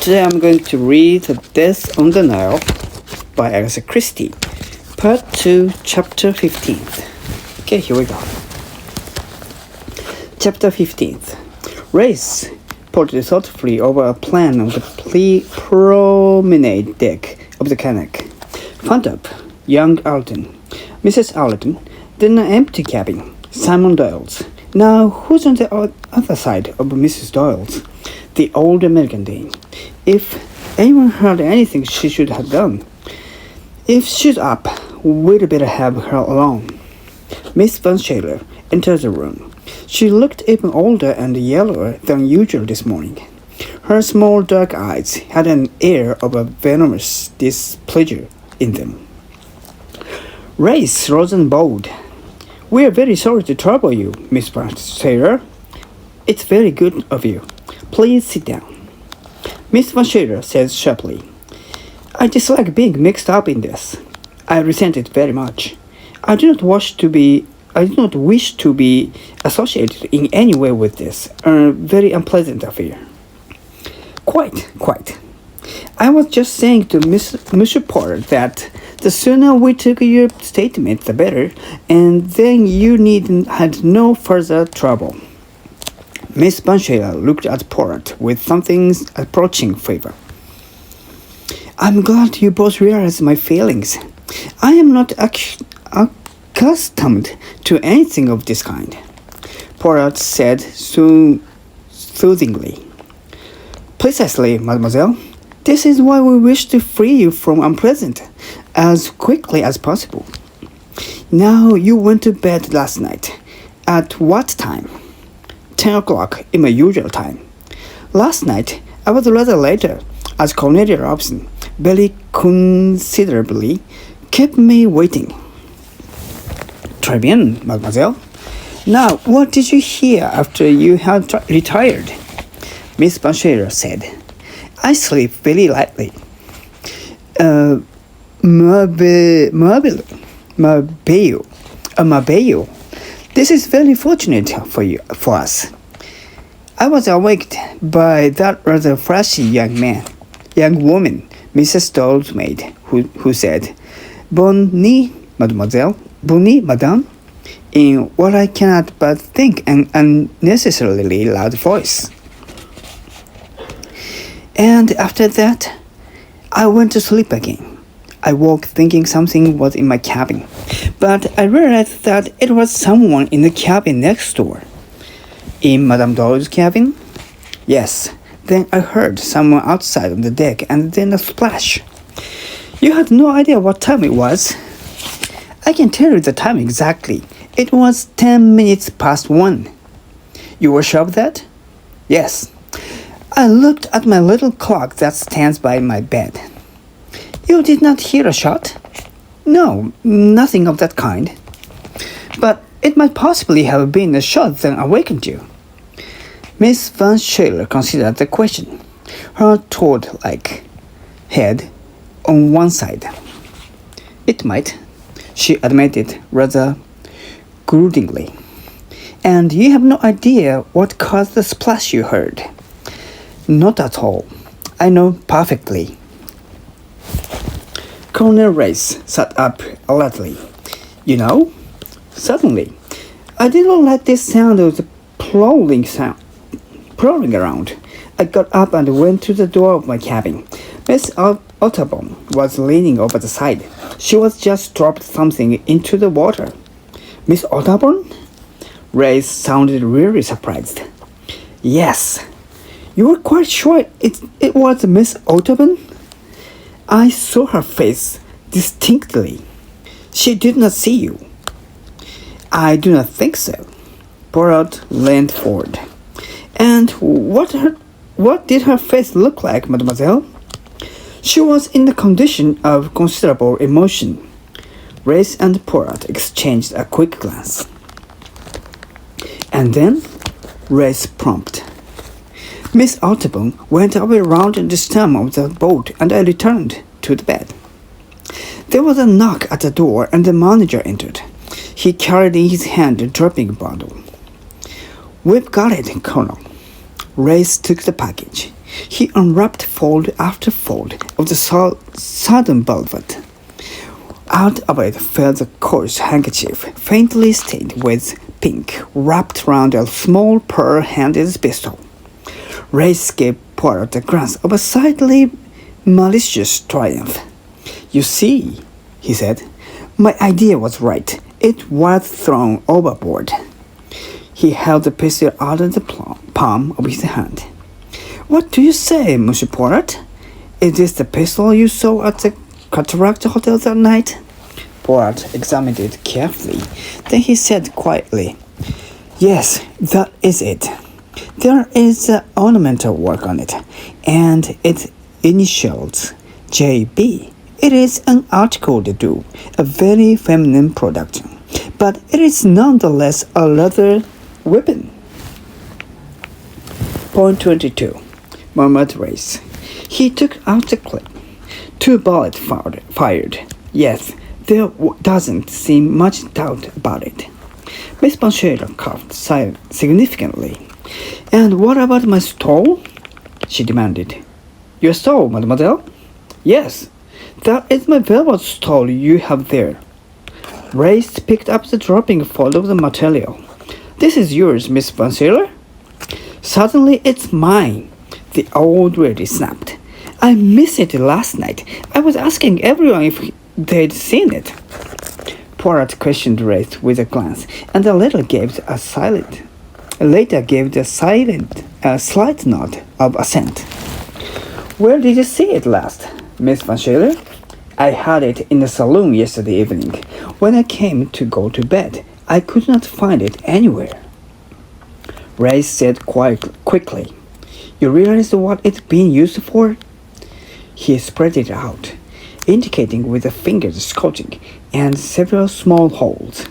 Today I'm going to read Death on the Nile by Agatha Christie, Part 2, Chapter 15. Okay, here we go. Chapter 15. Race pored thoughtfully over a plan of the promenade deck of the Canac. Found up young Alden, Mrs. Alden, then an empty cabin, Simon Doyle's. Now, who's on the other side of Mrs. Doyle's? The old American dame. If anyone heard anything she should have done. If she's up, we'd better have her alone. Miss Van Shayler entered the room. She looked even older and yellower than usual this morning. Her small dark eyes had an air of a venomous displeasure in them. Race rose and bowed. "We are very sorry to trouble you, Miss Van Shayler. It's very good of you. Please sit down." Miss Van Shayler said sharply, "I dislike being mixed up in this. I resent it very much. I do not wish to be associated in any way with this very unpleasant affair." Quite. I was just saying to Monsieur Porter that the sooner we took your statement, the better, and then you had no further trouble. Miss Van Shayler looked at Porter with something approaching favor. "I'm glad you both realize my feelings. I am not accustomed to anything of this kind," Porter said soothingly. "Precisely, mademoiselle. This is why we wish to free you from unpleasant as quickly as possible. Now, you went to bed last night. At what time?" 10 o'clock in my usual time. "Last night, I was rather later, as Cornelia Robson, very considerably, kept me waiting." "Très bien, mademoiselle. Now, what did you hear after you had retired?" Miss Van Shayler said. "I sleep very lightly." Mabeo. This is very fortunate for us. I was awaked by that rather flashy young woman, Mrs. Doyle's maid, who said, "Bonne nuit, mademoiselle, bonne nuit, madame," in what I cannot but think an unnecessarily loud voice. And after that, I went to sleep again. I woke thinking something was in my cabin, but I realized that it was someone in the cabin next door." "In Madame Doyle's cabin?" "Yes. Then I heard someone outside on the deck and then a splash." "You had no idea what time it was?" "I can tell you the time exactly. It was 10 minutes past 1. "You were sure of that?" "Yes. I looked at my little clock that stands by my bed." "You did not hear a shot?" "No, nothing of that kind." "But it might possibly have been a shot that awakened you." Miss Van Shayler considered the question, her toad-like head on one side. "It might," she admitted rather grudgingly. "And you have no idea what caused the splash you heard?" "Not at all. I know perfectly." Colonel Race sat up alertly. "You know?" "Certainly. I didn't like this sound of the prowling around. I got up and went to the door of my cabin. Miss Otterborn was leaning over the side. She was just dropped something into the water." "Miss Otterborn?" Race sounded really surprised. "Yes. You were quite sure it was Miss Otterborn?" "I saw her face distinctly." "She did not see you?" "I do not think so." Poirot leaned forward. "And what did her face look like, mademoiselle?" "She was in a condition of considerable emotion." Race and Poirot exchanged a quick glance. "And then?" Race prompted. "Miss Otterborn went away round the stem of the boat and I returned to the bed. There was a knock at the door and the manager entered. He carried in his hand a dropping bundle. "We've got it, Colonel." Race took the package. He unwrapped fold after fold of the sodden velvet. Out of it fell the coarse handkerchief, faintly stained with pink, wrapped round a small pearl-handled pistol. Race gave Poirot a glance of a slightly malicious triumph. "You see," he said, "my idea was right. It was thrown overboard." He held the pistol out of the palm of his hand. "What do you say, Monsieur Poirot? Is this the pistol you saw at the Cataract Hotel that night?" Poirot examined it carefully. Then he said quietly, "Yes, that is it. There is ornamental work on it, and its initials, J.B. It is an article de deux, a very feminine product, but it is nonetheless a leather weapon." Point 22, murmured Race. He took out the clip. 2 bullets fired. Yes, there doesn't seem much doubt about it. Miss Banchero coughed significantly. "And what about my stole?" she demanded. "Your stole, mademoiselle?" "Yes, that is my velvet stole you have there." Race picked up the dropping fold of the material. "This is yours, Miss Banchero?" "Suddenly it's mine," the old lady snapped. "I missed it last night. I was asking everyone if they'd seen it." Poirot questioned Race with a glance, and later gave a slight nod of assent. "Where did you see it last, Miss Banchero?" "I had it in the saloon yesterday evening. When I came to go to bed, I could not find it anywhere." Race said quickly, "You realize what it's being used for?" He spread it out, indicating with a finger the scotching and several small holes.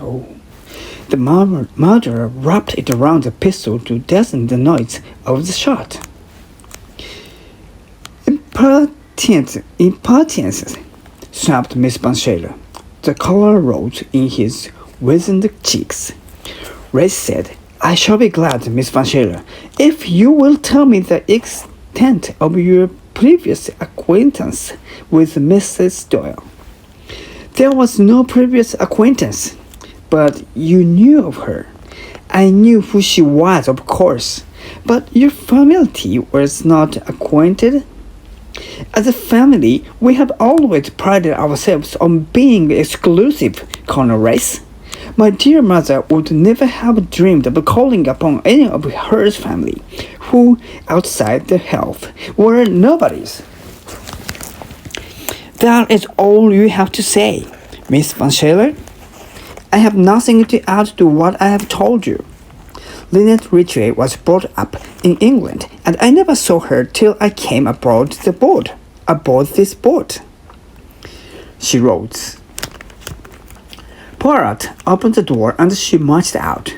"Oh." The murderer wrapped it around the pistol to deaden the noise of the shot. Impertinence, snapped Miss Banchero. The color rose in his wizened cheeks. Race said, "I shall be glad, Miss Banchero, if you will tell me the extent of your previous acquaintance with Mrs. Doyle." "There was no previous acquaintance, but you knew of her." "I knew who she was, of course, but your family was not acquainted." "As a family, we have always prided ourselves on being exclusive, Colonel Race. My dear mother would never have dreamed of calling upon any of her family, who, outside the health, were nobodies." "That is all you have to say, Miss Banchero. I have nothing to add to what I have told you. Lynette Ritchie was brought up in England, and I never saw her till I came aboard this boat." She rose. Poirot opened the door and she marched out.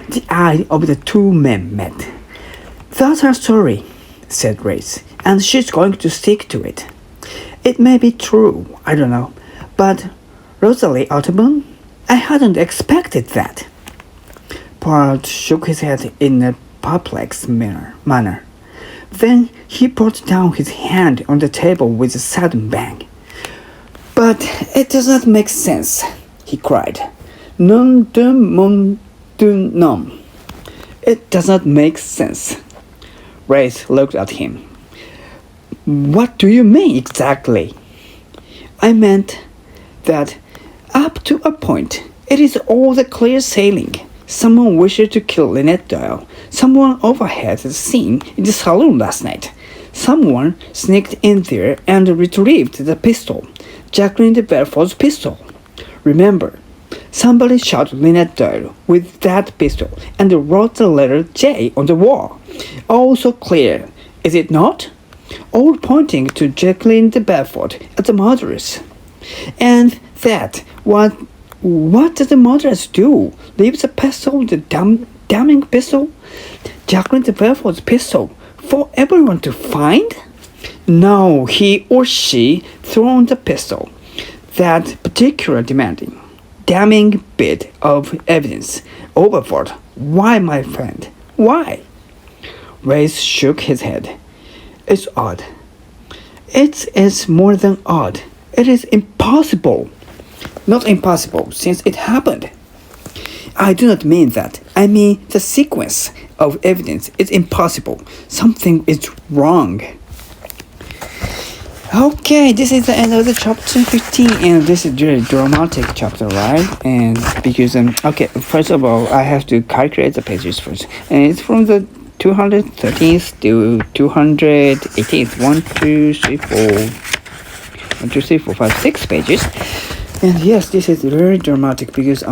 The eye of the 2 men met. "That's her story," said Race, "and she's going to stick to it. It may be true, I don't know, but Rosalie Audubon? I hadn't expected that." Poirot shook his head in a perplexed manner. Then he brought down his hand on the table with a sudden bang. "But it does not make sense," he cried. "Non de mon du nom. It does not make sense." Race looked at him. "What do you mean exactly?" "I meant that up to a point, it is all the clear sailing. Someone wished to kill Lynette Doyle. Someone overheard the scene in the saloon last night. Someone sneaked in there and retrieved the pistol, Jacqueline de Belfort's pistol. Remember, somebody shot Lynette Doyle with that pistol and wrote the letter J on the wall. All so clear, is it not? All pointing to Jacqueline de Belfort as the murderess. And that what did the murderess do? Leave the pistol, the damning pistol, Jacqueline de Belfort's pistol, for everyone to find? No, he or she thrown the pistol, that particular damning bit of evidence, overboard. Why, my friend? Why?" Race shook his head. It's odd. It is more than odd. It is impossible. Not impossible, since it happened. I do not mean that. I mean the sequence of evidence is impossible. Something is wrong. Okay, this is the end of the chapter 15, and this is really dramatic chapter, right? And because okay, first of all, I have to calculate the pages first, and it's from the 213th to 218th. 1, 2, 3, 4, 5, 6 pages. And yes, this is very dramatic because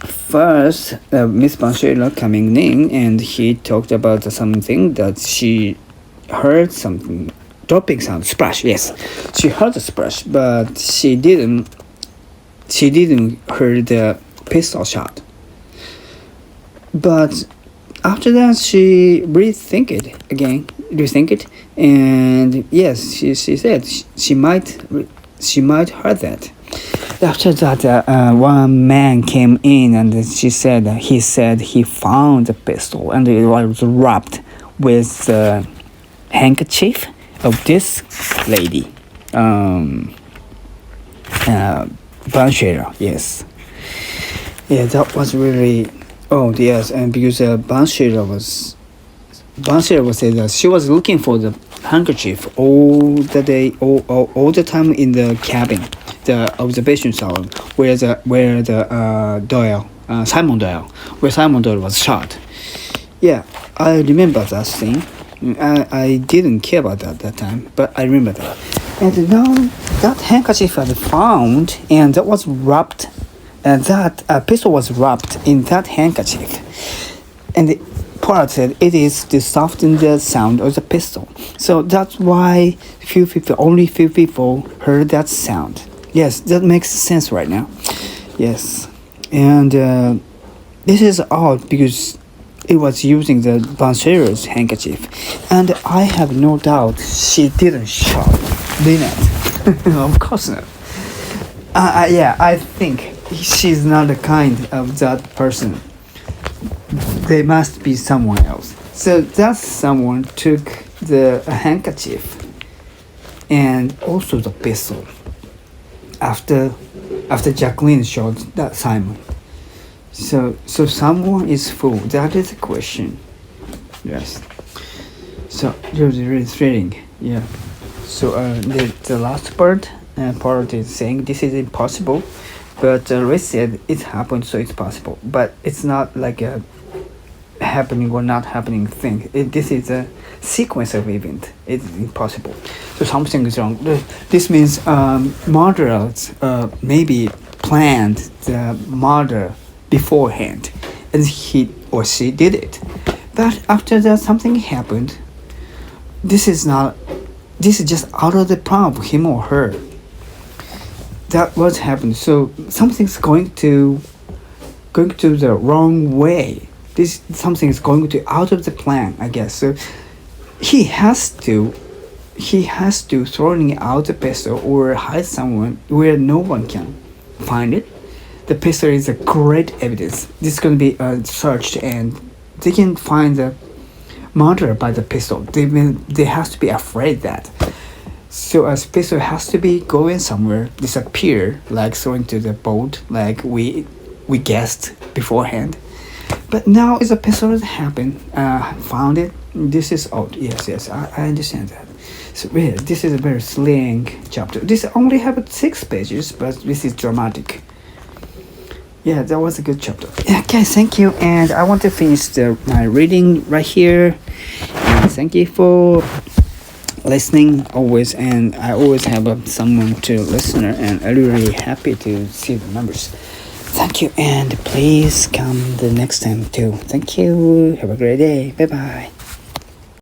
first Miss Banshela coming in, and he talked about something that she heard something. Dropping sound, splash. Yes, she heard the splash, but she didn't hear the pistol shot. But after that, she rethink it, and yes, she said she might heard that. After that, one man came in, and he said he found the pistol, and it was wrapped with the handkerchief of this lady, Banshera. Yes, yeah, that was really. Oh yes, and because Banshera said that she was looking for the handkerchief all the day, all the time in the cabin, the observation salon, where Simon Doyle was shot. Yeah, I remember that thing. I didn't care about that time, but I remember that. And now that handkerchief was found, and that was wrapped, and that pistol was wrapped in that handkerchief. And the Poirot said it is to soften the sound of the pistol. So that's why only few people heard that sound. Yes, that makes sense right now. Yes, and this is odd because it was using the Banshera's handkerchief, and I have no doubt she didn't shot Lynette. Of course not. Yeah, I think she's not the kind of that person. There must be someone else. So that someone took the handkerchief and also the pistol after Jacqueline shot that Simon. So someone is fool. That is the question. Yes. So there's really thrilling. Yeah. So the last part is saying this is impossible, but Ray said it happened, so it's possible. But it's not like a happening or not happening thing. This is a sequence of event. It's impossible. So something is wrong. This means murderers maybe planned the murder beforehand, and he or she did it. But after that, something happened. This is just out of the plan of him or her. That was happened. So something's going to the wrong way. Something is going to out of the plan, I guess. So he has to throwing out the pistol or hide someone where no one can find it. The pistol is a great evidence. This is going to be searched, and they can find the murderer by the pistol. They have to be afraid that. So a pistol has to be going somewhere, disappear, like throwing to the boat, like we guessed beforehand. But now it's a pistol that happened, found it. This is odd. Yes, I understand that. So really, this is a very thrilling chapter. This only have 6 pages, but this is dramatic. Yeah, that was a good chapter. Okay, thank you. And I want to finish my reading right here. And thank you for listening always. And I always have someone to listen, and I'm really happy to see the numbers. Thank you, and please come the next time too. Thank you. Have a great day. Bye-bye.